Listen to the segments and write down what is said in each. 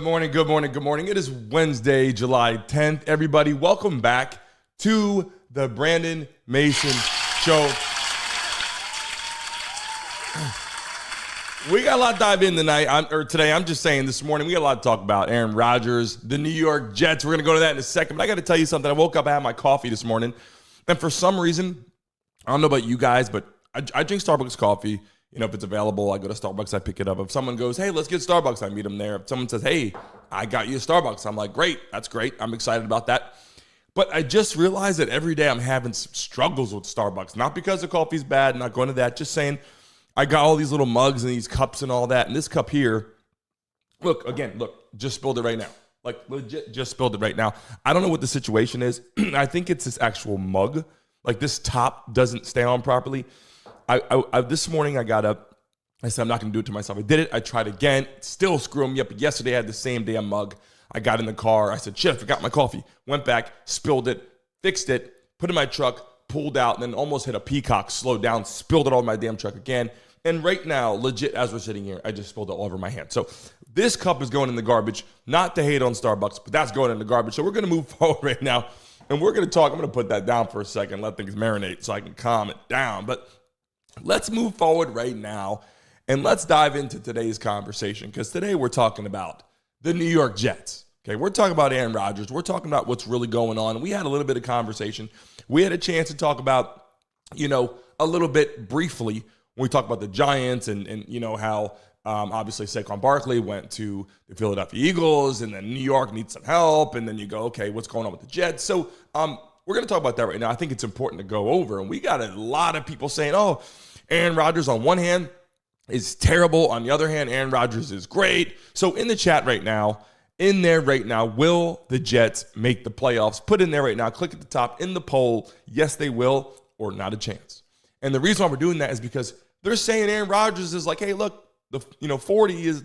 Good morning, good morning, good morning. It is Wednesday, July 10th. Everybody, welcome back to the Brandon Mason Show. We got a lot to dive in today. I'm just saying this morning, we got a lot to talk about. Aaron Rodgers, the New York Jets. We're going to go to that in a second. But I got to tell you something. I woke up, I had my coffee this morning. And for some reason, I don't know about you guys, but I drink Starbucks coffee. You know, if it's available, I go to Starbucks, I pick it up. If someone goes, hey, let's get Starbucks, I meet them there. If someone says, hey, I got you a Starbucks, I'm like, great, that's great. I'm excited about that. But I just realized that every day I'm having some struggles with Starbucks. Not because the coffee's bad, not going to that, just saying I got all these little mugs and these cups and all that. And this cup here, look, just spilled it right now. Like, legit, just spilled it right now. I don't know what the situation is. I think it's this actual mug. Like, this top doesn't stay on properly. I this morning I got up. I said I'm not going to do it to myself. I did it. I tried again. Still screwing me up. But yesterday I had the same damn mug. I got in the car. I said, shit, I forgot my coffee. Went back, spilled it, fixed it, put it in my truck, pulled out, and then almost hit a peacock, slowed down, spilled it all in my damn truck again. And right now, legit, as we're sitting here, I just spilled it all over my hand. So this cup is going in the garbage. Not to hate on Starbucks, but that's going in the garbage. So we're going to move forward right now. And we're going to talk. I'm going to put that down for a second, let things marinate so I can calm it down. But let's move forward right now, and let's dive into today's conversation, because today we're talking about the New York Jets. Okay, we're talking about Aaron Rodgers. We're talking about what's really going on. We had a little bit of conversation. We had a chance to talk about, a little bit briefly when we talk about the Giants and how obviously Saquon Barkley went to the Philadelphia Eagles, and then New York needs some help, and then you go, okay, what's going on with the Jets? So we're going to talk about that right now. I think it's important to go over, and we got a lot of people saying, oh, Aaron Rodgers on one hand is terrible. On the other hand, Aaron Rodgers is great. So in the chat right now, will the Jets make the playoffs? Put in there right now. Click at the top in the poll. Yes, they will, or not a chance. And the reason why we're doing that is because they're saying Aaron Rodgers is like, hey, look, 40 is,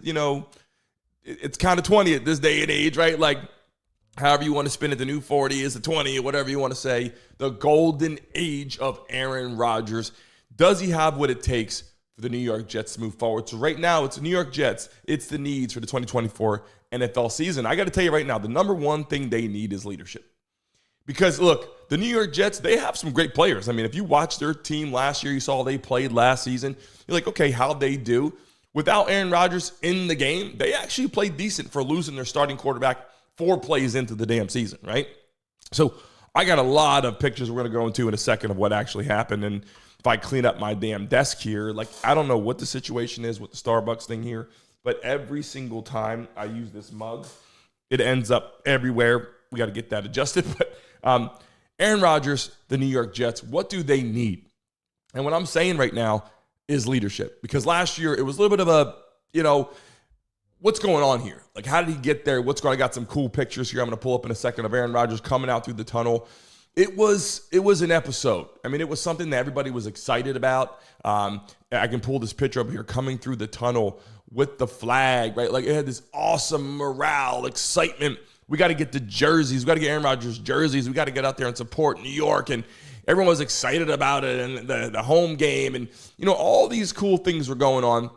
it's kind of 20 at this day and age, right? Like, however you want to spin it, the new 40 is the 20, or whatever you want to say. The golden age of Aaron Rodgers. Does he have what it takes for the New York Jets to move forward? So right now, it's the New York Jets. It's the needs for the 2024 NFL season. I got to tell you right now, the number one thing they need is leadership. Because, look, the New York Jets, they have some great players. I mean, if you watched their team last year, you saw they played last season. You're like, okay, how'd they do? Without Aaron Rodgers in the game, they actually played decent for losing their starting quarterback 4 plays into the damn season, right? So I got a lot of pictures we're going to go into in a second of what actually happened. And if I clean up my damn desk here, like, I don't know what the situation is with the Starbucks thing here, but every single time I use this mug, it ends up everywhere. We got to get that adjusted. But Aaron Rodgers, the New York Jets, what do they need? And what I'm saying right now is leadership. Because last year, it was a little bit of a, what's going on here? Like, how did he get there? I got some cool pictures here I'm going to pull up in a second of Aaron Rodgers coming out through the tunnel. It was an episode. I mean, it was something that everybody was excited about. I can pull this picture up here coming through the tunnel with the flag, right? Like, it had this awesome morale, excitement. We got to get the jerseys. We got to get Aaron Rodgers jerseys. We got to get out there and support New York. And everyone was excited about it, and the home game. And, all these cool things were going on.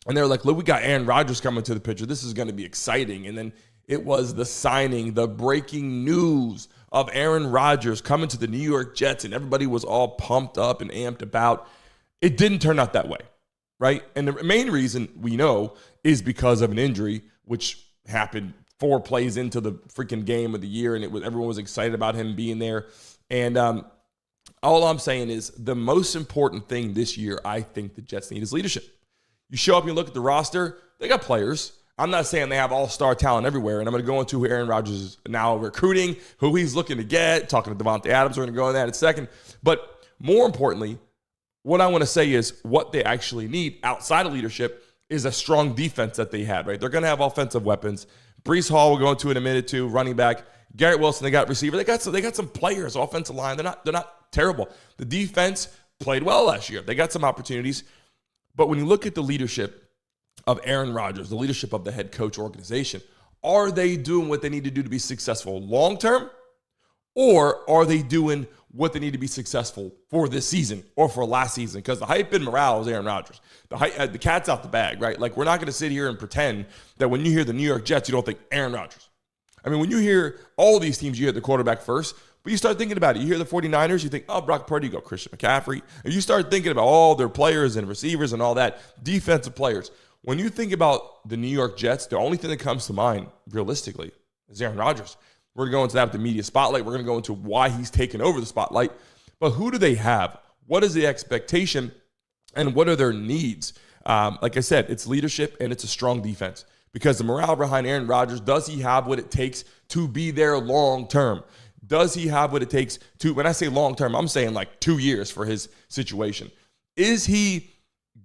And they were like, look, we got Aaron Rodgers coming to the picture. This is going to be exciting. And then it was the signing, the breaking news of Aaron Rodgers coming to the New York Jets, and everybody was all pumped up and amped about. It didn't turn out that way, right? And the main reason we know is because of an injury, which happened 4 plays into the freaking game of the year, and everyone was excited about him being there. And all I'm saying is the most important thing this year I think the Jets need is leadership. You show up and you look at the roster, they got players. I'm not saying they have all-star talent everywhere, and I'm going to go into who Aaron Rodgers is now recruiting, who he's looking to get, talking to Devontae Adams. We're going to go into that in a second. But more importantly, what I want to say is what they actually need outside of leadership is a strong defense that they had, right? They're going to have offensive weapons. Breece Hall, we'll go into in a minute too, running back. Garrett Wilson, they got receiver. They got some players, offensive line. They're not terrible. The defense played well last year. They got some opportunities. But when you look at the leadership of Aaron Rodgers, the leadership of the head coach organization, are they doing what they need to do to be successful long-term? Or are they doing what they need to be successful for this season or for last season, because the hype and morale is Aaron Rodgers. The cat's out the bag, right? Like, we're not going to sit here and pretend that when you hear the New York Jets, you don't think Aaron Rodgers. I mean, when you hear all these teams, you hear the quarterback first, but you start thinking about it. You hear the 49ers, you think, oh, Brock Purdy, you go Christian McCaffrey. And you start thinking about all their players and receivers and all that, defensive players. When you think about the New York Jets, the only thing that comes to mind, realistically, is Aaron Rodgers. We're going to go into that with the media spotlight. We're going to go into why he's taken over the spotlight. But who do they have? What is the expectation? And what are their needs? Like I said, it's leadership and it's a strong defense. Because the morale behind Aaron Rodgers, does he have what it takes to be there long term? Does he have what it takes to, when I say long term, I'm saying like 2 years for his situation. Is he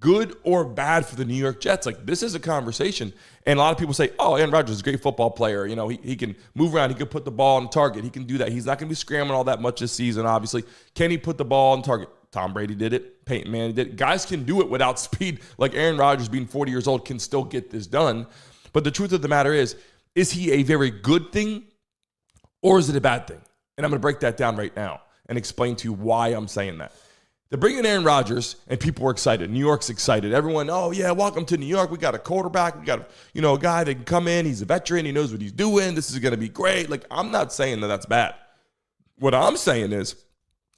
good or bad for the New York Jets? Like, this is a conversation. And a lot of people say, oh, Aaron Rodgers is a great football player. You know, he can move around. He can put the ball on target. He can do that. He's not going to be scrambling all that much this season, obviously. Can he put the ball on target? Tom Brady did it. Peyton Manning did it. Guys can do it without speed. Like Aaron Rodgers, being 40 years old, can still get this done. But the truth of the matter is he a very good thing or is it a bad thing? And I'm going to break that down right now and explain to you why I'm saying that. They're bringing Aaron Rodgers, and people are excited. New York's excited. Everyone, oh, yeah, welcome to New York. We got a quarterback. We got a guy that can come in. He's a veteran. He knows what he's doing. This is going to be great. Like, I'm not saying that that's bad. What I'm saying is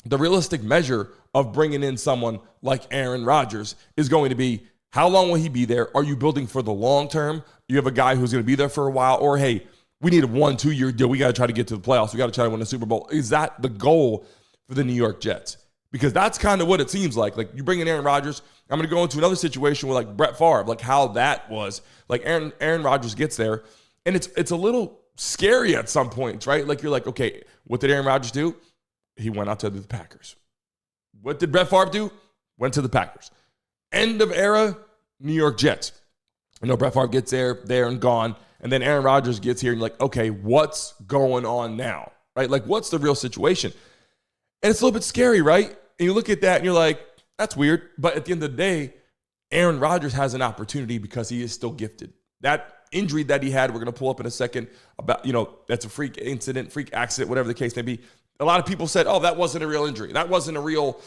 the realistic measure of bringing in someone like Aaron Rodgers is going to be, how long will he be there? Are you building for the long term? You have a guy who's going to be there for a while, or, hey, we need a 1-2 year deal. We got to try to get to the playoffs. We got to try to win a Super Bowl. Is that the goal for the New York Jets? Because that's kind of what it seems like. Like, you bring in Aaron Rodgers. I'm going to go into another situation with like Brett Favre, like how that was. Like Aaron Rodgers gets there, and it's a little scary at some points, right? Like, you're like, okay, what did Aaron Rodgers do? He went out to the Packers. What did Brett Favre do? Went to the Packers. End of era, New York Jets. You know, Brett Favre gets there and gone. And then Aaron Rodgers gets here and you're like, okay, what's going on now? Right? Like, what's the real situation? And it's a little bit scary, right? And you look at that and you're like, that's weird. But at the end of the day, Aaron Rodgers has an opportunity because he is still gifted. That injury that he had, we're going to pull up in a second about, that's a freak incident, freak accident, whatever the case may be. A lot of people said, oh, that wasn't a real injury. That wasn't a real,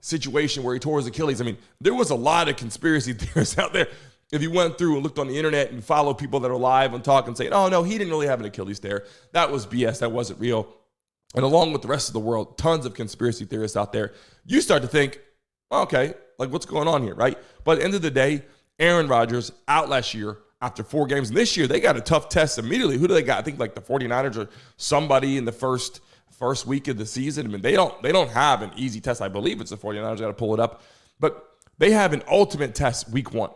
situation where he tore his Achilles. I mean, there was a lot of conspiracy theorists out there. If you went through and looked on the internet and followed people that are live and talk and say, oh, no, he didn't really have an Achilles tear. That was BS. That wasn't real. And along with the rest of the world, tons of conspiracy theorists out there. You start to think, okay, like, what's going on here, right? But at the end of the day, Aaron Rodgers out last year after 4 games. And this year, they got a tough test immediately. Who do they got? I think like the 49ers or somebody in the first week of the season. I mean, they don't have an easy test. I believe it's the 49ers. I got to pull it up. But they have an ultimate test week 1.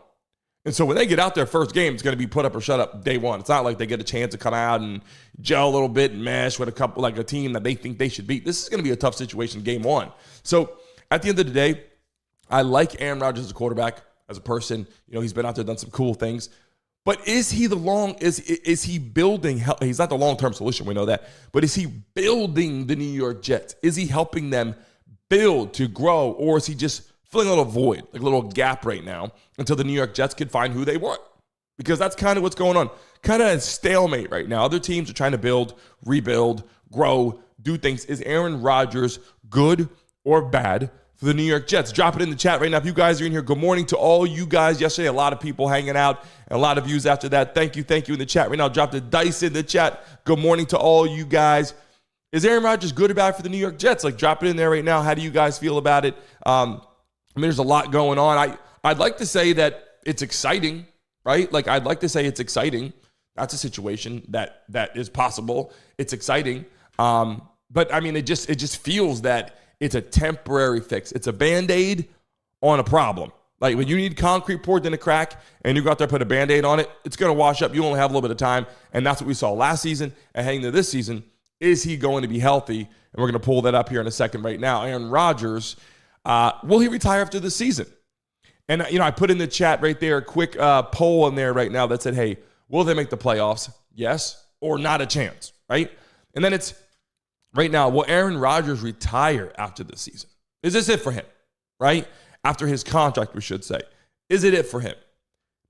And so when they get out there first game, it's going to be put up or shut up day 1. It's not like they get a chance to come out and gel a little bit and mesh with a team that they think they should beat. This is going to be a tough situation game 1. So at the end of the day, I like Aaron Rodgers as a quarterback, as a person. He's been out there, done some cool things. But is he is he building? He's not the long-term solution. We know that. But is he building the New York Jets? Is he helping them build to grow? Or is he just filling a little void, like a little gap right now until the New York Jets can find who they want? Because that's kind of what's going on. Kind of a stalemate right now. Other teams are trying to build, rebuild, grow, do things. Is Aaron Rodgers good or bad for the New York Jets? Drop it in the chat right now. If you guys are in here, good morning to all you guys. Yesterday, a lot of people hanging out and a lot of views after that. Thank you in the chat right now. Drop the dice in the chat. Good morning to all you guys. Is Aaron Rodgers good or bad for the New York Jets? Like, drop it in there right now. How do you guys feel about it? There's a lot going on. I'd like to say that it's exciting, right? Like, I'd like to say it's exciting. That's a situation that is possible. It's exciting. But I mean, it just feels that it's a temporary fix. It's a Band-Aid on a problem. Like, when you need concrete poured in a crack and you go out there and put a Band-Aid on it, it's going to wash up. You only have a little bit of time. And that's what we saw last season. And heading into this season, is he going to be healthy? And we're going to pull that up here in a second right now. Aaron Rodgers, will he retire after the season? And, I put in the chat right there a quick poll in there right now that said, hey, will they make the playoffs? Yes or not a chance, right? And then it's right now, will Aaron Rodgers retire after the season? Is this it for him, right? After his contract, we should say. Is it for him?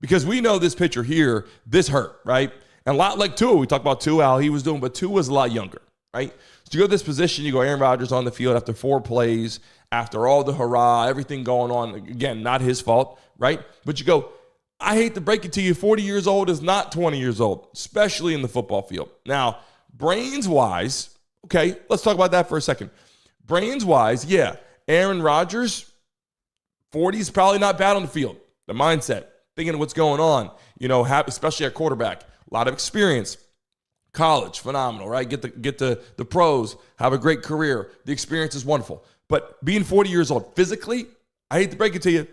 Because we know this pitcher here, this hurt, right? And a lot like Tua. We talked about Tua, how he was doing, but Tua was a lot younger, right? So you go to this position, you go Aaron Rodgers on the field after 4 plays, after all the hurrah, everything going on. Again, not his fault, right? But you go, I hate to break it to you, 40 years old is not 20 years old, especially in the football field. Now, brains-wise, okay, let's talk about that for a second. Brains-wise, yeah, Aaron Rodgers, 40 is probably not bad on the field. The mindset, thinking of what's going on, especially at quarterback, a lot of experience. College, phenomenal, right? Get the pros, have a great career. The experience is wonderful. But being 40 years old, physically, I hate to break it to you,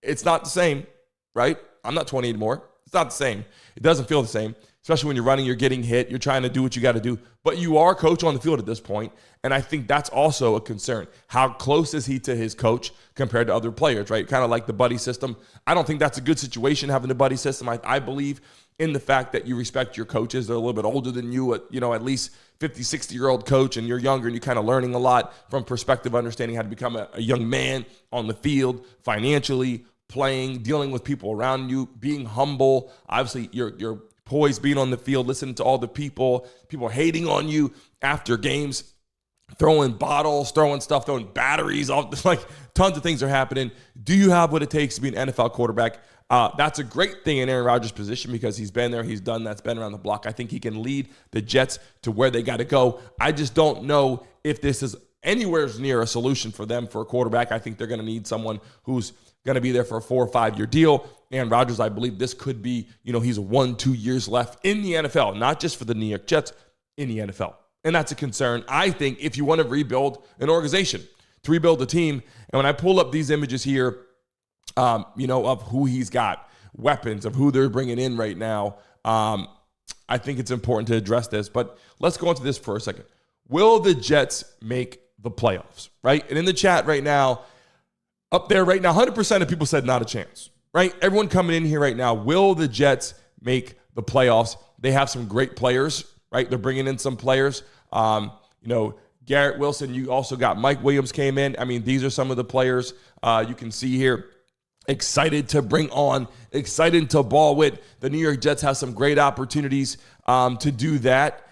it's not the same, right? I'm not 20 anymore. It's not the same. It doesn't feel the same, especially when you're running, you're getting hit, you're trying to do what you got to do. But you are coach on the field at this point, and I think that's also a concern. How close is he to his coach compared to other players, right? Kind of like the buddy system. I don't think that's a good situation, having the buddy system. I believe in the fact that you respect your coaches. They're a little bit older than you, at least 50, 60-year-old coach, and you're younger, and you're kind of learning a lot from perspective, understanding how to become a young man on the field, financially, playing, dealing with people around you, being humble. Obviously, you're poised, being on the field, listening to all the people hating on you after games, throwing bottles, throwing stuff, throwing batteries, like tons of things are happening. Do you have what it takes to be an NFL quarterback? That's a great thing in Aaron Rodgers' position because he's been there, he's done that's been around the block. I think he can lead the Jets to where they got to go. I just don't know if this is anywhere near a solution for them for a quarterback. I think they're going to need someone who's going to be there for a 4 or 5 year deal. Aaron Rodgers, I believe this could be, he's 1-2 years left in the NFL, not just for the New York Jets, in the NFL. And that's a concern, I think, if you want to rebuild an organization, to rebuild a team. And when I pull up these images here, of who he's got, weapons, of who they're bringing in right now, I think it's important to address this. But let's go into this for a second. Will the Jets make the playoffs, right? And in the chat right now, up there right now, 100% of people said not a chance, right? Everyone coming in here right now, will the Jets make the playoffs? They have some great players, right? They're bringing in some players. Garrett Wilson, you also got Mike Williams came in. I mean, these are some of the players you can see here. Excited to bring on, excited to ball with. The New York Jets have some great opportunities to do that.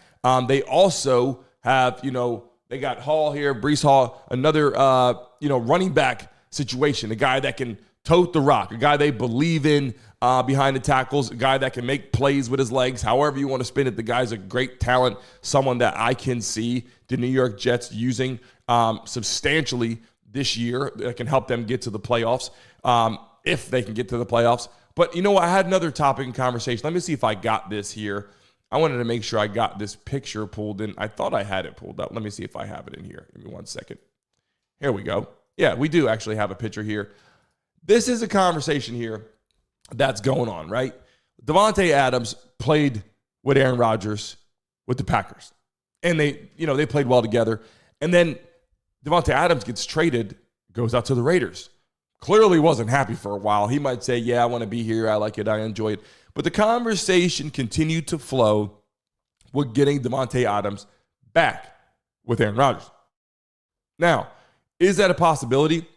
They also have, they got Hall here, Breece Hall, another, running back situation, a guy that can tote the rock, a guy they believe in behind the tackles, a guy that can make plays with his legs, however you want to spin it. The guy's a great talent, someone that I can see the New York Jets using substantially this year that can help them get to the playoffs if they can get to the playoffs. But I had another topic in conversation. Let me see if I got this here. I wanted to make sure I got this picture pulled in. I thought I had it pulled up. Let me see if I have it in here. Give me 1 second. Here we go. Yeah, we do actually have a picture here. This is a conversation here that's going on, right? Davante Adams played with Aaron Rodgers with the Packers. And they played well together. And then Davante Adams gets traded, goes out to the Raiders. Clearly wasn't happy for a while. He might say, yeah, I want to be here. I like it. I enjoy it. But the conversation continued to flow with getting Davante Adams back with Aaron Rodgers. Now, is that a possibility?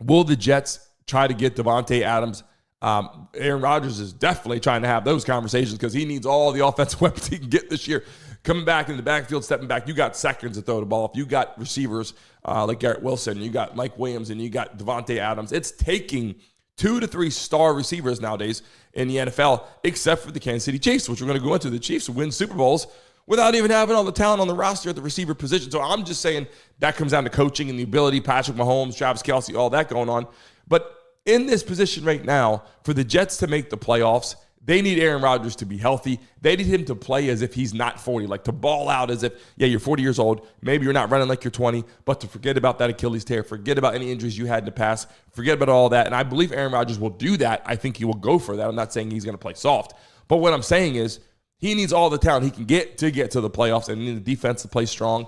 Will the Jets try to get Davante Adams? Aaron Rodgers is definitely trying to have those conversations because he needs all the offensive weapons he can get this year. Coming back in the backfield, stepping back, you got seconds to throw the ball. If you got receivers like Garrett Wilson, you got Mike Williams, and you got Davante Adams, it's taking 2 to 3 star receivers nowadays in the NFL, except for the Kansas City Chiefs, which we're going to go into. The Chiefs win Super Bowls without even having all the talent on the roster at the receiver position. So I'm just saying that comes down to coaching and the ability, Patrick Mahomes, Travis Kelce, all that going on. But in this position right now, for the Jets to make the playoffs, they need Aaron Rodgers to be healthy. They need him to play as if he's not 40, like to ball out as if, yeah, you're 40 years old. Maybe you're not running like you're 20, but to forget about that Achilles tear, forget about any injuries you had in the past, forget about all that. And I believe Aaron Rodgers will do that. I think he will go for that. I'm not saying he's going to play soft. But what I'm saying is he needs all the talent he can get to the playoffs and need the defense to play strong.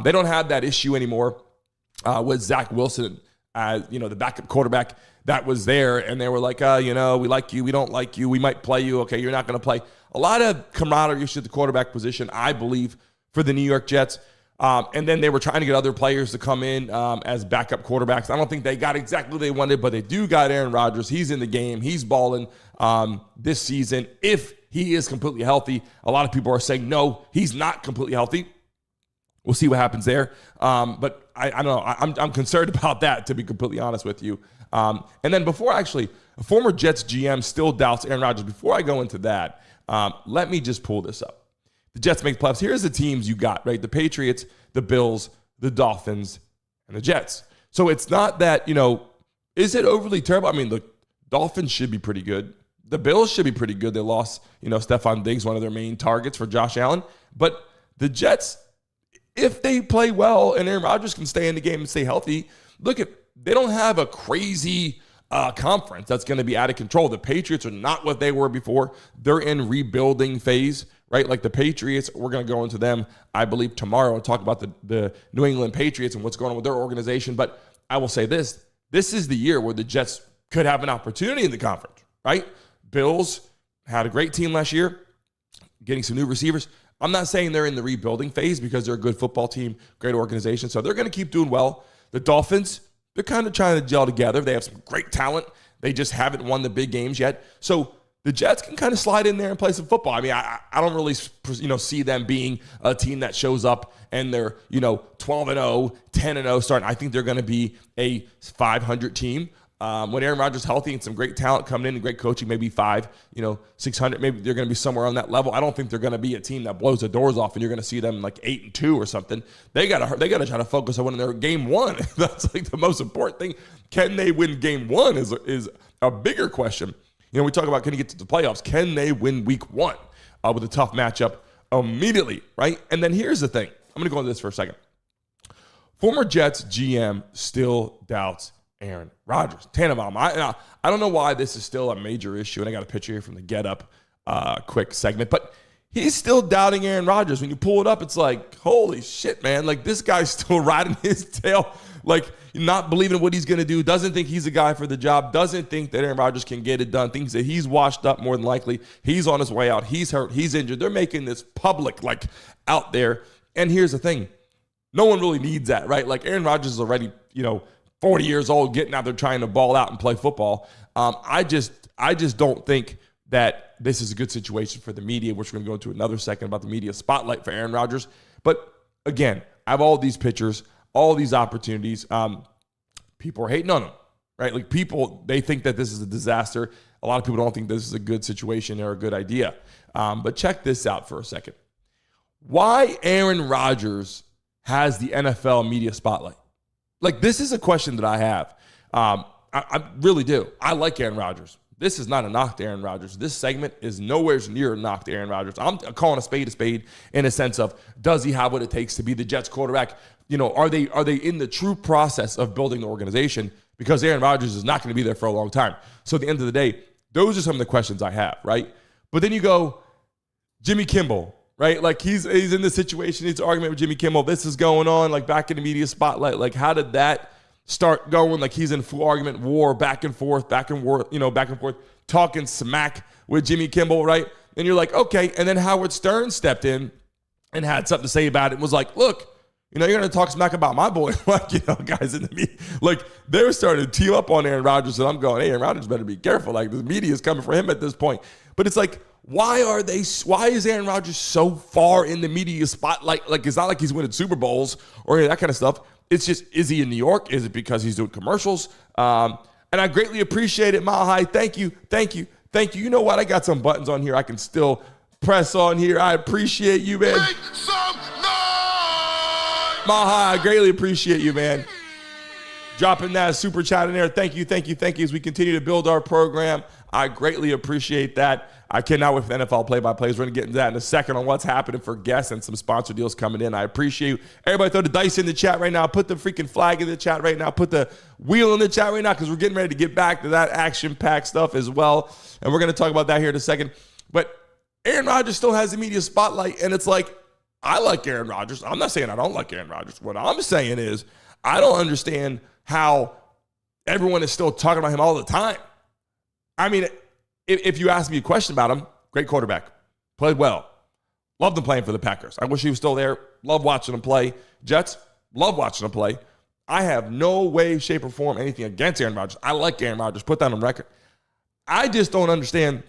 They don't have that issue anymore with Zach Wilson, the backup quarterback that was there, and they were like, we like you, we don't like you, we might play you, okay, you're not going to play. A lot of camaraderie at the quarterback position, I believe, for the New York Jets. And then they were trying to get other players to come in as backup quarterbacks. I don't think they got exactly what they wanted, but they do got Aaron Rodgers. He's in the game. He's balling this season. If he is completely healthy, a lot of people are saying, no, he's not completely healthy. We'll see what happens there. But I don't know. I'm concerned about that, to be completely honest with you. And then a former Jets GM still doubts Aaron Rodgers. Before I go into that, let me just pull this up. The Jets make playoffs. Here's the teams you got, right? The Patriots, the Bills, the Dolphins, and the Jets. So it's not that, is it overly terrible? I mean, the Dolphins should be pretty good. The Bills should be pretty good. They lost, Stephon Diggs, one of their main targets for Josh Allen. But the Jets, if they play well and Aaron Rodgers can stay in the game and stay healthy, they don't have a crazy conference that's going to be out of control. The Patriots are not what they were before. They're in rebuilding phase, right? Like the Patriots, we're going to go into them, I believe, tomorrow and talk about the New England Patriots and what's going on with their organization. But I will say this is the year where the Jets could have an opportunity in the conference, right? Bills had a great team last year, getting some new receivers. I'm not saying they're in the rebuilding phase because they're a good football team, great organization, so they're going to keep doing well. The Dolphins, they're kind of trying to gel together. They have some great talent. They just haven't won the big games yet. So the Jets can kind of slide in there and play some football. I mean, I don't really, see them being a team that shows up and they're, 12-0, 10-0 starting. I think they're going to be a 500 team. When Aaron Rodgers is healthy and some great talent coming in and great coaching, maybe 600, maybe they're going to be somewhere on that level. I don't think they're going to be a team that blows the doors off and you're going to see them like 8-2 or something. They got to try to focus on winning their game one. That's like the most important thing. Can they win game one is a bigger question. We talk about can you get to the playoffs? Can they win week one with a tough matchup immediately, right? And then here's the thing. I'm going to go into this for a second. Former Jets GM still doubts Aaron Rodgers. Tannenbaum. I don't know why this is still a major issue, and I got a picture here from the Get Up quick segment, but he's still doubting Aaron Rodgers. When you pull it up, it's like, holy shit, man. Like, this guy's still riding his tail, like, not believing what he's going to do, doesn't think he's a guy for the job, doesn't think that Aaron Rodgers can get it done, thinks that he's washed up more than likely, he's on his way out, he's hurt, he's injured. They're making this public, like, out there. And here's the thing. No one really needs that, right? Like, Aaron Rodgers is already, 40 years old, getting out there trying to ball out and play football. I just don't think that this is a good situation for the media, which we're going to go into another second about the media spotlight for Aaron Rodgers. But again, I have all these pictures, all these opportunities. People are hating on him, right? Like, people, they think that this is a disaster. A lot of people don't think this is a good situation or a good idea. But check this out for a second. Why Aaron Rodgers has the NFL media spotlight? Like, this is a question that I have. I really do. I like Aaron Rodgers. This is not a knock to Aaron Rodgers. This segment is nowhere near a knock to Aaron Rodgers. I'm calling a spade in a sense of, does he have what it takes to be the Jets quarterback? Are they in the true process of building the organization? Because Aaron Rodgers is not going to be there for a long time. So at the end of the day, those are some of the questions I have, right? But then you go, Jimmy Kimmel, right? Like, he's in this situation. He's arguing with Jimmy Kimmel. This is going on, like, back in the media spotlight. Like, how did that start going? Like, he's in full argument war, back and forth, talking smack with Jimmy Kimmel, right? And you're like, okay. And then Howard Stern stepped in and had something to say about it and was like, look, you're going to talk smack about my boy. Like, guys in the media, like, they were starting to team up on Aaron Rodgers. And I'm going, hey, Aaron Rodgers better be careful. Like, the media is coming for him at this point. But it's like, why is Aaron Rodgers so far in the media spotlight? Like, it's not like he's winning Super Bowls or any of that kind of stuff. It's just, is he in New York? Is it because he's doing commercials? And I greatly appreciate it, Mile High. Thank you. You know what? I got some buttons on here I can still press on here. I appreciate you, man. Make some noise! Mile High, I greatly appreciate you, man. Dropping that super chat in there. Thank you as we continue to build our program. I greatly appreciate that. I cannot wait for the NFL play-by-plays. We're going to get into that in a second on what's happening for guests and some sponsor deals coming in. I appreciate you. Everybody throw the dice in the chat right now. Put the freaking flag in the chat right now. Put the wheel in the chat right now because we're getting ready to get back to that action-packed stuff as well. And we're going to talk about that here in a second. But Aaron Rodgers still has the media spotlight, and it's like, I like Aaron Rodgers. I'm not saying I don't like Aaron Rodgers. What I'm saying is I don't understand how everyone is still talking about him all the time. I mean, if you ask me a question about him, great quarterback, played well, loved him playing for the Packers. I wish he was still there. Love watching him play. Jets, love watching him play. I have no way, shape, or form anything against Aaron Rodgers. I like Aaron Rodgers. Put that on record. I just don't understand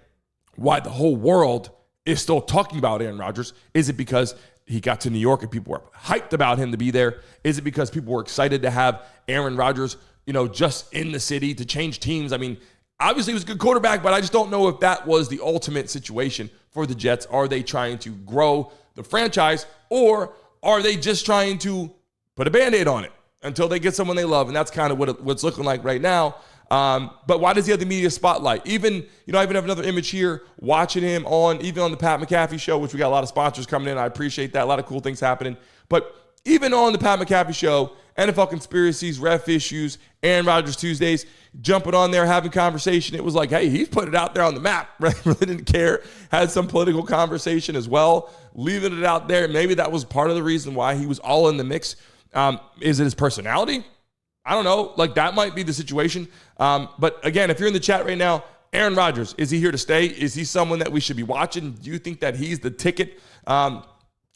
why the whole world is still talking about Aaron Rodgers. Is it because he got to New York and people were hyped about him to be there? Is it because people were excited to have Aaron Rodgers, just in the city to change teams? I mean, obviously he was a good quarterback, but I just don't know if that was the ultimate situation for the Jets. Are they trying to grow the franchise, or are they just trying to put a Band-Aid on it until they get someone they love? And that's kind of what it's looking like right now. But why does he have the media spotlight? Even, I even have another image here watching him even on the Pat McAfee show, which we got a lot of sponsors coming in. I appreciate that. A lot of cool things happening. But even on the Pat McAfee show, NFL conspiracies, ref issues, Aaron Rodgers Tuesdays, jumping on there, having conversation. It was like, hey, he's put it out there on the map, right? Really didn't care. Had some political conversation as well, leaving it out there. Maybe that was part of the reason why he was all in the mix. Is it his personality? I don't know. Like, that might be the situation. But again, if you're in the chat right now, Aaron Rodgers, is he here to stay? Is he someone that we should be watching? Do you think that he's the ticket? Let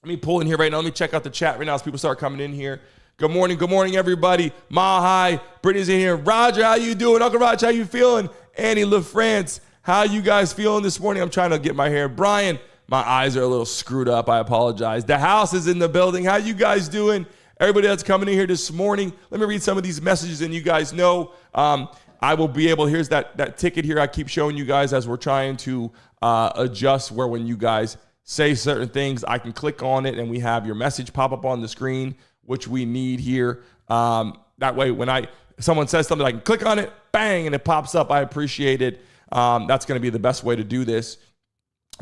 me pull in here right now. Let me check out the chat right now as people start coming in here. Good morning, everybody. Mile High, Brittany's in here. Roger, how you doing? Uncle Roger, how you feeling? Annie LaFrance, how you guys feeling this morning? I'm trying to get my hair. Brian, my eyes are a little screwed up. I apologize. The house is in the building. How you guys doing? Everybody that's coming in here this morning, let me read some of these messages, and you guys know I will be able, here's that ticket here I keep showing you guys as we're trying to adjust where when you guys say certain things, I can click on it and we have your message pop up on the screen, which we need here. That way, when someone says something, I can click on it, bang, and it pops up. I appreciate it. That's going to be the best way to do this.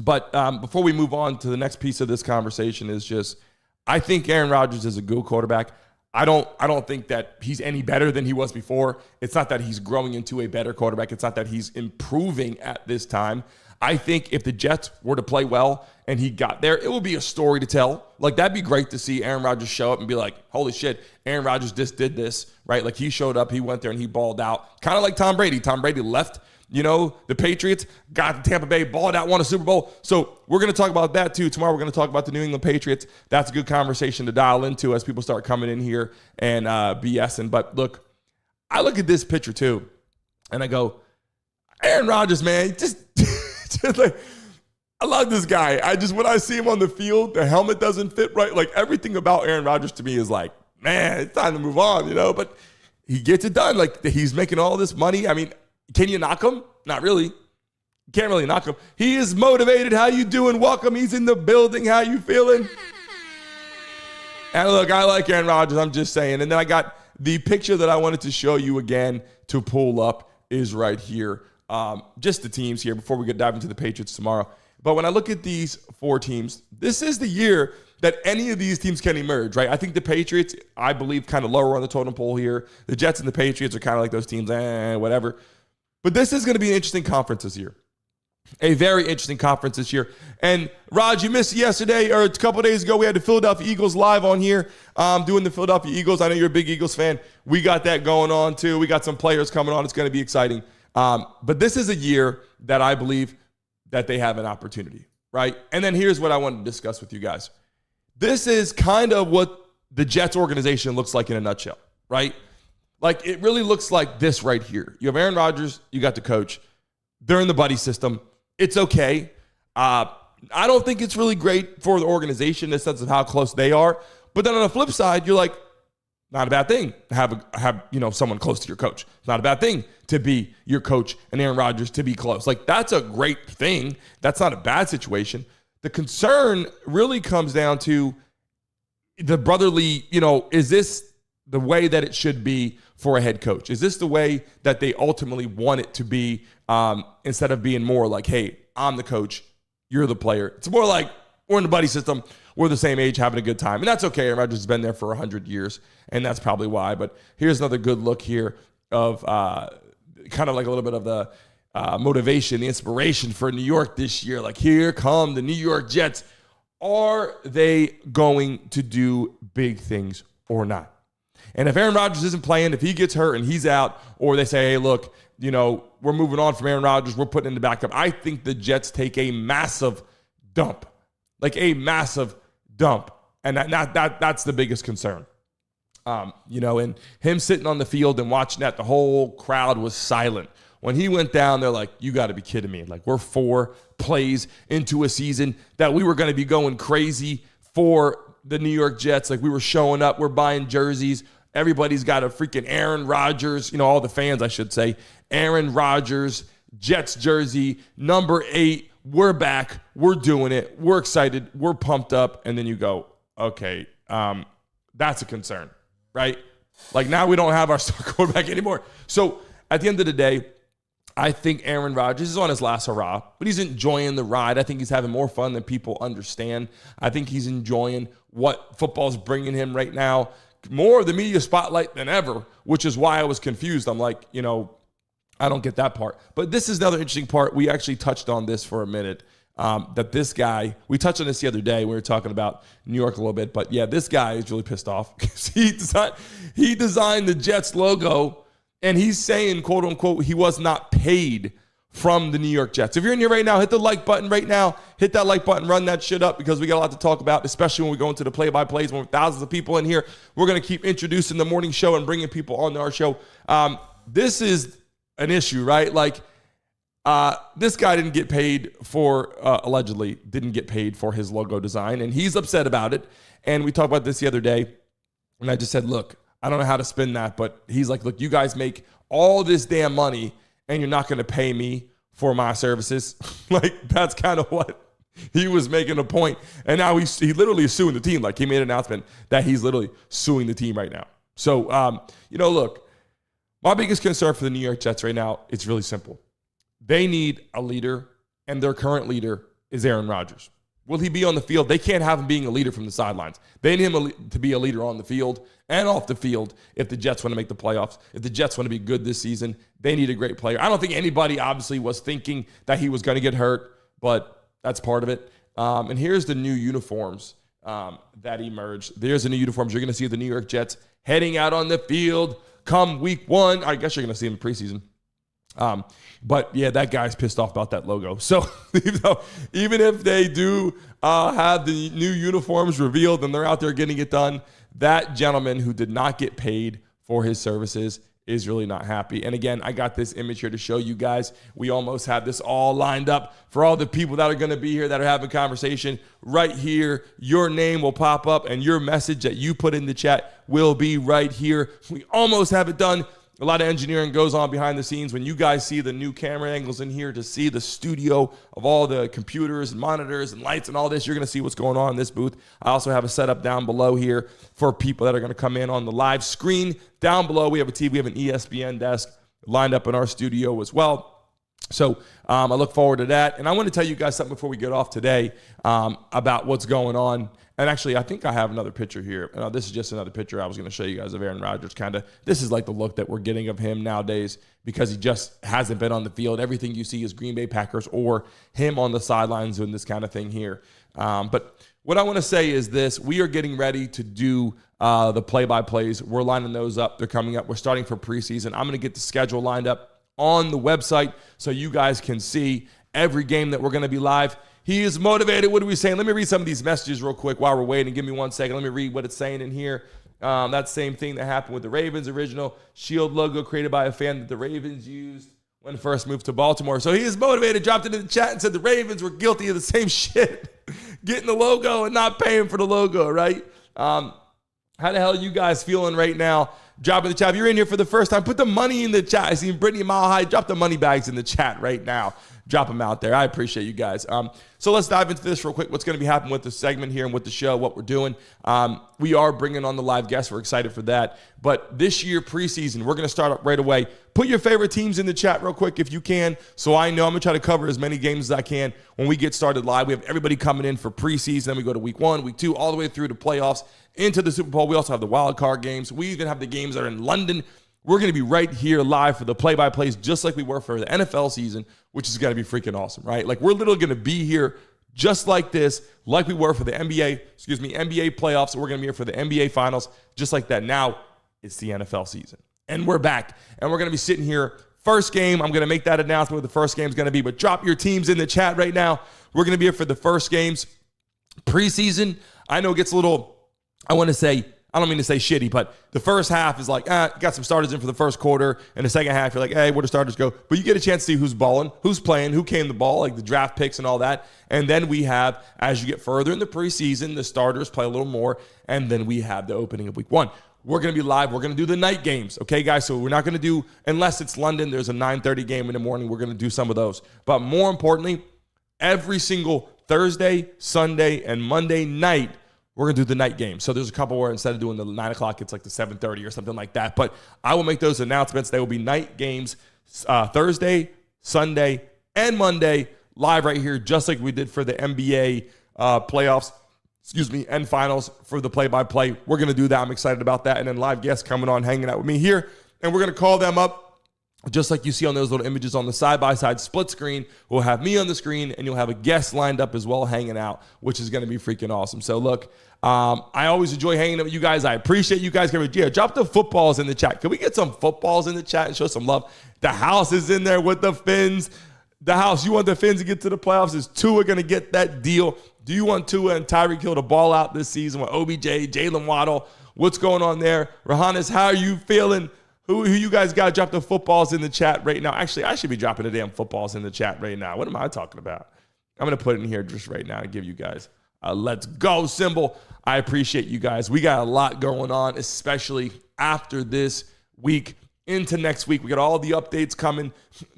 But before we move on to the next piece of this conversation is just, I think Aaron Rodgers is a good quarterback. I don't think that he's any better than he was before. It's not that he's growing into a better quarterback. It's not that he's improving at this time. I think if the Jets were to play well and he got there, it would be a story to tell. Like, that'd be great to see Aaron Rodgers show up and be like, holy shit, Aaron Rodgers just did this, right? Like, he showed up, he went there and he balled out. Kind of like Tom Brady. Tom Brady left, the Patriots, got to Tampa Bay, balled out, won a Super Bowl. So we're going to talk about that too. Tomorrow we're going to talk about the New England Patriots. That's a good conversation to dial into as people start coming in here and BSing. But look, I look at this picture too, and I go, Aaron Rodgers, man, just like, I love this guy. When I see him on the field, the helmet doesn't fit right. Like, everything about Aaron Rodgers to me is like, man, it's time to move on, but he gets it done. Like, he's making all this money. I mean, can you knock him? Not really. Can't really knock him. He is motivated. How you doing? Welcome. He's in the building. How you feeling? And look, I like Aaron Rodgers. I'm just saying. And then I got the picture that I wanted to show you again to pull up is right here. Just the teams here before we dive into the Patriots tomorrow. But when I look at these four teams, this is the year that any of these teams can emerge, right? I think the Patriots, I believe, kind of lower on the totem pole here. The Jets and the Patriots are kind of like those teams, whatever. But this is going to be an interesting conference this year. A very interesting conference this year. And, Raj, you missed yesterday or a couple of days ago. We had the Philadelphia Eagles live on here doing the Philadelphia Eagles. I know you're a big Eagles fan. We got that going on, too. We got some players coming on. It's going to be exciting. But this is a year that I believe that they have an opportunity, right? And then here's what I want to discuss with you guys. This is kind of what the Jets organization looks like in a nutshell, right? Like, it really looks like this right here. You have Aaron Rodgers. You got the coach. They're in the buddy system. It's okay. I don't think it's really great for the organization in the sense of how close they are. But then on the flip side, you're like, not a bad thing to have someone close to your coach. It's not a bad thing to be your coach and Aaron Rodgers to be close. Like, that's a great thing. That's not a bad situation. The concern really comes down to the brotherly, is this the way that it should be for a head coach? Is this the way that they ultimately want it to be instead of being more like, hey, I'm the coach, you're the player? It's more like we're in the buddy system. We're the same age, having a good time. And that's okay. Aaron Rodgers has been there for 100 years, and that's probably why. But here's another good look here of kind of like a little bit of the motivation, the inspiration for New York this year. Like, here come the New York Jets. Are they going to do big things or not? And if Aaron Rodgers isn't playing, if he gets hurt and he's out, or they say, hey, look, we're moving on from Aaron Rodgers, we're putting in the backup, I think the Jets take a massive dump. Like, a massive dump. And that's the biggest concern. And him sitting on the field and watching that, the whole crowd was silent. When he went down, they're like, you got to be kidding me. Like, we're 4 plays into a season that we were going to be going crazy, for the New York Jets. Like, we were showing up, we're buying jerseys. Everybody's got a freaking Aaron Rodgers, all the fans, I should say, Aaron Rodgers, Jets jersey, number 8. We're back. We're doing it. We're excited. We're pumped up. And then you go, okay, that's a concern, right? Like, now we don't have our star quarterback anymore. So at the end of the day, I think Aaron Rodgers is on his last hurrah, but he's enjoying the ride. I think he's having more fun than people understand. I think he's enjoying what football's bringing him right now, more of the media spotlight than ever, which is why I was confused. I'm like, I don't get that part. But this is another interesting part. We actually touched on this for a minute, that this guy, we touched on this the other day. We were talking about New York a little bit. But, yeah, this guy is really pissed off because he designed the Jets logo, and he's saying, quote, unquote, he was not paid from the New York Jets. If you're in here right now, hit the like button right now. Hit that like button, run that shit up, because we got a lot to talk about, especially when we go into the play-by-plays, when thousands of people in here. We're going to keep introducing the morning show and bringing people on to our show. This is an issue, right? Like, this guy didn't get paid for, allegedly didn't get paid for his logo design, and he's upset about it. And we talked about this the other day, and I just said, look, I don't know how to spin that, but he's like, look, you guys make all this damn money, and you're not going to pay me for my services. Like, that's kind of what he was making a point. And now he literally is suing the team. Like, he made an announcement that he's literally suing the team right now. So, look, my biggest concern for the New York Jets right now, it's really simple. They need a leader, and their current leader is Aaron Rodgers. Will he be on the field? They can't have him being a leader from the sidelines. They need him to be a leader on the field and off the field if the Jets want to make the playoffs. If the Jets want to be good this season, they need a great player. I don't think anybody obviously was thinking that he was going to get hurt, but that's part of it. And here's the new uniforms that emerged. There's the new uniforms. You're going to see the New York Jets heading out on the field come week 1. I guess you're going to see them in preseason. But yeah, that guy's pissed off about that logo. So even if they do have the new uniforms revealed and they're out there getting it done, that gentleman who did not get paid for his services is really not happy. And again, I got this image here to show you guys. We almost have this all lined up for all the people that are going to be here that are having conversation. Right here, your name will pop up and your message that you put in the chat will be right here. We almost have it done. A lot of engineering goes on behind the scenes. When you guys see the new camera angles in here to see the studio of all the computers and monitors and lights and all this, you're going to see what's going on in this booth. I also have a setup down below here for people that are going to come in on the live screen. Down below, we have a TV. We have an ESPN desk lined up in our studio as well. So I look forward to that. And I want to tell you guys something before we get off today about what's going on. And actually, I think I have another picture here. This is just another picture I was going to show you guys of Aaron Rodgers. This is like the look that we're getting of him nowadays because he just hasn't been on the field. Everything you see is Green Bay Packers or him on the sidelines doing this kind of thing here. But what I want to say is this. We are getting ready to do the play-by-plays. We're lining those up. They're coming up. We're starting for preseason. I'm going to get the schedule lined up on the website so you guys can see every game that we're going to be live. He is motivated. What are we saying? Let me read some of these messages real quick while we're waiting. Give me 1 second. Let me read what it's saying in here. That same thing that happened with the Ravens original shield logo created by a fan that the Ravens used when first moved to Baltimore. So he is motivated, dropped it in the chat and said the Ravens were guilty of the same shit, getting the logo and not paying for the logo, right? How the hell are you guys feeling right now? Drop in the chat. If you're in here for the first time, put the money in the chat. I see Brittany Mile High. Drop the money bags in the chat right now. Drop them out there. I appreciate you guys. So let's dive into this real quick. What's going to be happening with the segment here and with the show, what we're doing. We are bringing on the live guests. We're excited for that. But this year, preseason, we're going to start up right away. Put your favorite teams in the chat real quick if you can. So I know I'm going to try to cover as many games as I can when we get started live. We have everybody coming in for preseason. Then we go to week 1, week 2, all the way through to playoffs, into the Super Bowl. We also have the wild card games. We even have the games that are in London. We're going to be right here live for the play-by-plays just like we were for the NFL season, which is going to be freaking awesome, right? Like, we're literally going to be here just like this, like we were for the NBA playoffs. We're going to be here for the NBA finals, just like that. Now it's the NFL season, and we're back, and we're going to be sitting here. First game, I'm going to make that announcement what the first game is going to be, but drop your teams in the chat right now. We're going to be here for the first games. Preseason, I know it gets a little, I want to say, I don't mean to say shitty, but the first half is like, got some starters in for the first quarter. And the second half, you're like, hey, where do starters go? But you get a chance to see who's balling, who's playing, who came the ball, like the draft picks and all that. And then we have, as you get further in the preseason, the starters play a little more. And then we have the opening of week 1. We're going to be live. We're going to do the night games. Okay, guys? So we're not going to do, unless it's London, there's a 9:30 game in the morning. We're going to do some of those. But more importantly, every single Thursday, Sunday, and Monday night, we're going to do the night game. So there's a couple where instead of doing the 9 o'clock, it's like the 7:30 or something like that. But I will make those announcements. They will be night games Thursday, Sunday, and Monday live right here, just like we did for the NBA playoffs. And finals for the play-by-play. We're going to do that. I'm excited about that. And then live guests coming on, hanging out with me here. And we're going to call them up just like you see on those little images on the side-by-side split screen. We'll have me on the screen, and you'll have a guest lined up as well hanging out, which is going to be freaking awesome. So, look, I always enjoy hanging out with you guys. I appreciate you guys. Drop the footballs in the chat. Can we get some footballs in the chat and show some love? The house is in there with the Fins. The house, you want the Fins to get to the playoffs? Is Tua going to get that deal? Do you want Tua and Tyreek Hill to ball out this season with OBJ, Jalen Waddle? What's going on there? Rahanis, how are you feeling? Who you guys got? Drop the footballs in the chat right now. Actually, I should be dropping the damn footballs in the chat right now. What am I talking about? I'm going to put it in here just right now and give you guys a let's go symbol. I appreciate you guys. We got a lot going on, especially after this week. Into next week. We got all the updates coming,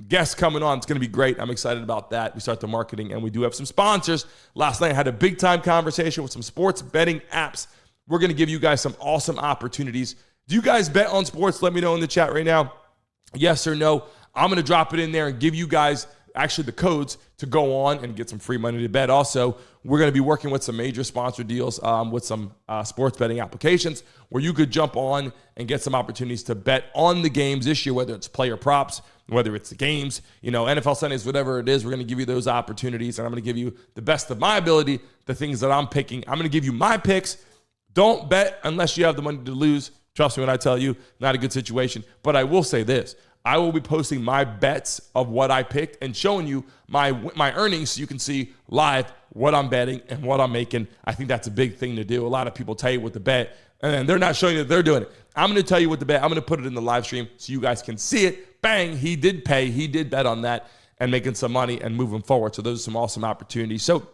guests coming on. It's going to be great. I'm excited about that. We start the marketing, and we do have some sponsors. Last night I had a big-time conversation with some sports betting apps. We're going to give you guys some awesome opportunities. Do you guys bet on sports? Let me know in the chat right now. Yes or no. I'm going to drop it in there and give you guys actually the codes to go on and get some free money to bet. Also, we're going to be working with some major sponsor deals with some sports betting applications where you could jump on and get some opportunities to bet on the games this year, whether it's player props, whether it's the games, NFL Sundays, whatever it is. We're going to give you those opportunities, and I'm going to give you the best of my ability, the things that I'm picking. I'm going to give you my picks. Don't bet unless you have the money to lose. Trust me when I tell you, not a good situation. But I will say this. I will be posting my bets of what I picked and showing you my earnings so you can see live what I'm betting and what I'm making. I think that's a big thing to do. A lot of people tell you what to bet, and they're not showing you that they're doing it. I'm going to tell you what to bet. I'm going to put it in the live stream so you guys can see it. Bang, he did pay. He did bet on that and making some money and moving forward. So those are some awesome opportunities. So,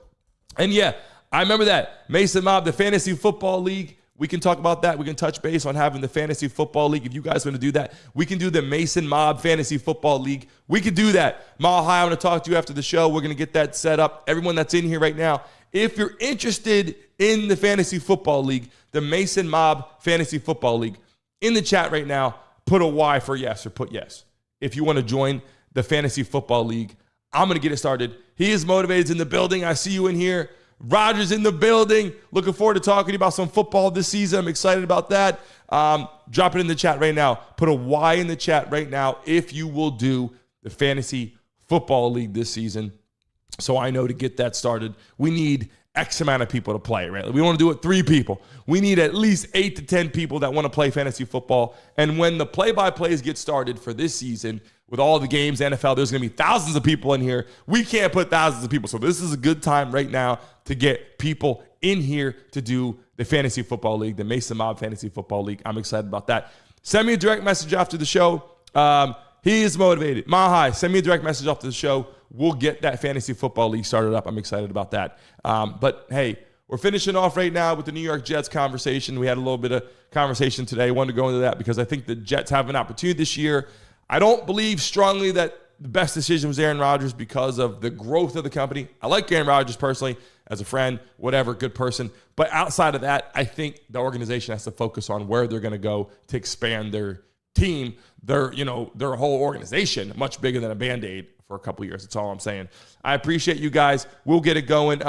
and yeah, I remember that. Mason Mob, the Fantasy Football League. We can talk about that. We can touch base on having the Fantasy Football League. If you guys want to do that, we can do the Mason Mob Fantasy Football League. We could do that. Mile High, I want to talk to you after the show. We're going to get that set up. Everyone that's in here right now, if you're interested in the Fantasy Football League, the Mason Mob Fantasy Football League, in the chat right now, put a Y for yes or put yes. If you want to join the Fantasy Football League, I'm going to get it started. He is motivated in the building. I see you in here. Rodgers in the building. Looking forward to talking to you about some football this season. I'm excited about that. Drop it in the chat right now. Put a Y in the chat right now if you will do the Fantasy Football League this season. So I know to get that started, we need X amount of people to play, right? We want to do it 3 people. We need at least 8 to 10 people that want to play fantasy football. And when the play-by-plays get started for this season, with all the games, NFL, there's going to be thousands of people in here. We can't put thousands of people. So this is a good time right now to get people in here to do the Fantasy Football League, the Mason Mob Fantasy Football League. I'm excited about that. Send me a direct message after the show. He is motivated. Mahai, send me a direct message after the show. We'll get that Fantasy Football League started up. I'm excited about that. But, hey, we're finishing off right now with the New York Jets conversation. We had a little bit of conversation today. I wanted to go into that because I think the Jets have an opportunity this year. I don't believe strongly that the best decision was Aaron Rodgers because of the growth of the company. I like Aaron Rodgers personally as a friend, whatever, good person. But outside of that, I think the organization has to focus on where they're going to go to expand their team, their whole organization, much bigger than a Band-Aid for a couple years. That's all I'm saying. I appreciate you guys. We'll get it going.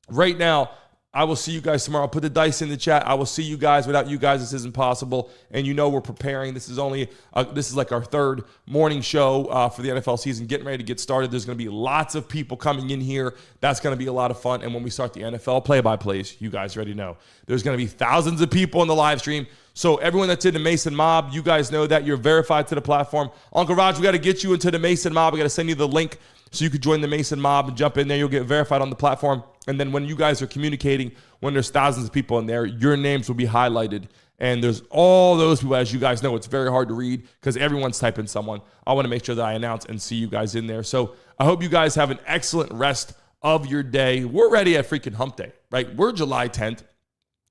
Right now, I will see you guys tomorrow. I'll put the dice in the chat. I will see you guys. Without you guys, this isn't possible. And we're preparing. This is like our 3rd morning show for the NFL season, getting ready to get started. There's going to be lots of people coming in here. That's going to be a lot of fun. And when we start the NFL play-by-plays, you guys already know, there's going to be thousands of people in the live stream. So everyone that's in the Mason Mob, you guys know that. You're verified to the platform. Uncle Raj, we got to get you into the Mason Mob. We got to send you the link so you could join the Mason Mob and jump in there. You'll get verified on the platform. And then when you guys are communicating, when there's thousands of people in there, your names will be highlighted. And there's all those people, as you guys know, it's very hard to read because everyone's typing someone. I want to make sure that I announce and see you guys in there. So I hope you guys have an excellent rest of your day. We're ready at freaking hump day, right? We're July 10th.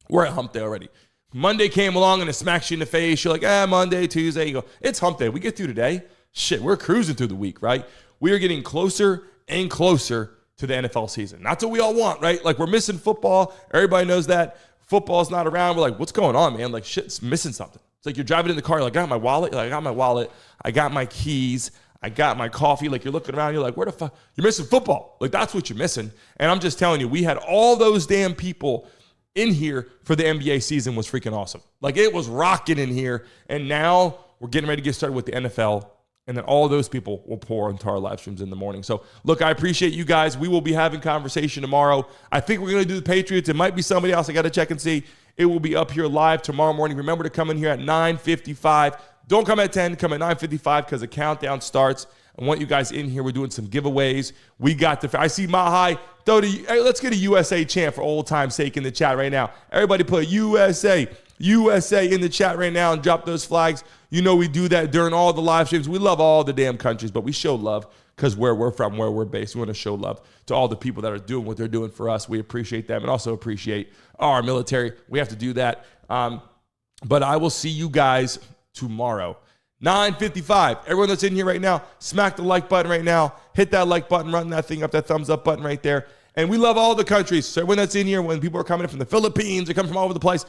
We're at hump day already. Monday came along and it smacks you in the face. You're like, Monday, Tuesday. You go, it's hump day. We get through today. Shit, we're cruising through the week, right? We are getting closer and closer to the NFL season. That's what we all want, right? Like, we're missing football. Everybody knows that. Football's not around. We're like, what's going on, man? Like, shit's missing something. It's like you're driving in the car. You're like, I got my wallet. You're like, I got my wallet. I got my keys. I got my coffee. Like, you're looking around. You're like, where the fuck? You're missing football. Like, that's what you're missing. And I'm just telling you, we had all those damn people in here for the NBA season. Was freaking awesome. Like, it was rocking in here. And now we're getting ready to get started with the NFL. And then all those people will pour into our live streams in the morning. So, look, I appreciate you guys. We will be having conversation tomorrow. I think we're going to do the Patriots. It might be somebody else. I got to check and see. It will be up here live tomorrow morning. Remember to come in here at 9:55. Don't come at 10. Come at 9:55 because the countdown starts. I want you guys in here. We're doing some giveaways. We got the – I see Mahai. Hey, let's get a USA chant for old time's sake in the chat right now. Everybody put USA in the chat right now and drop those flags. You know we do that during all the live streams. We love all the damn countries, but we show love because where we're from, where we're based, we want to show love to all the people that are doing what they're doing for us. We appreciate them and also appreciate our military. We have to do that. But I will see you guys tomorrow. 9:55. Everyone that's in here right now, smack the like button right now. Hit that like button, run that thing up, that thumbs up button right there. And we love all the countries. So everyone that's in here, when people are coming in from the Philippines, they come from all over the place.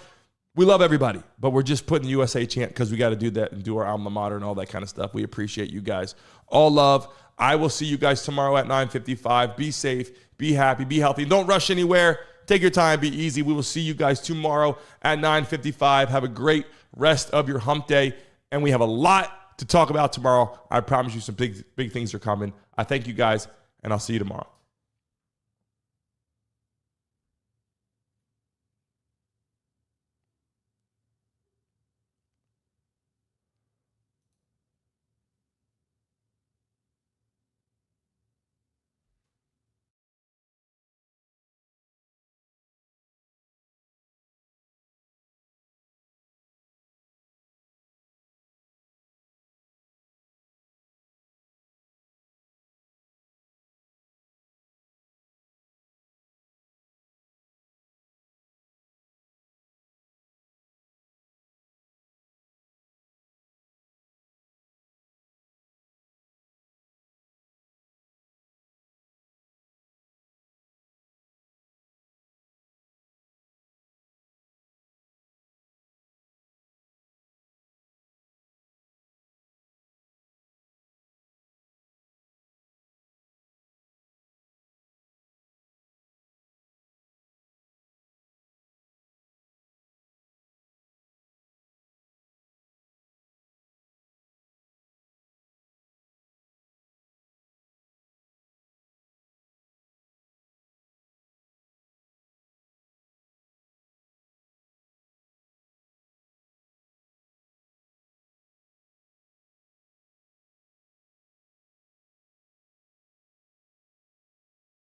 We love everybody, but we're just putting the USA chant because we got to do that and do our alma mater and all that kind of stuff. We appreciate you guys. All love. I will see you guys tomorrow at 9:55. Be safe, be happy, be healthy. Don't rush anywhere. Take your time, be easy. We will see you guys tomorrow at 9:55. Have a great rest of your hump day. And we have a lot to talk about tomorrow. I promise you some big things are coming. I thank you guys, and I'll see you tomorrow.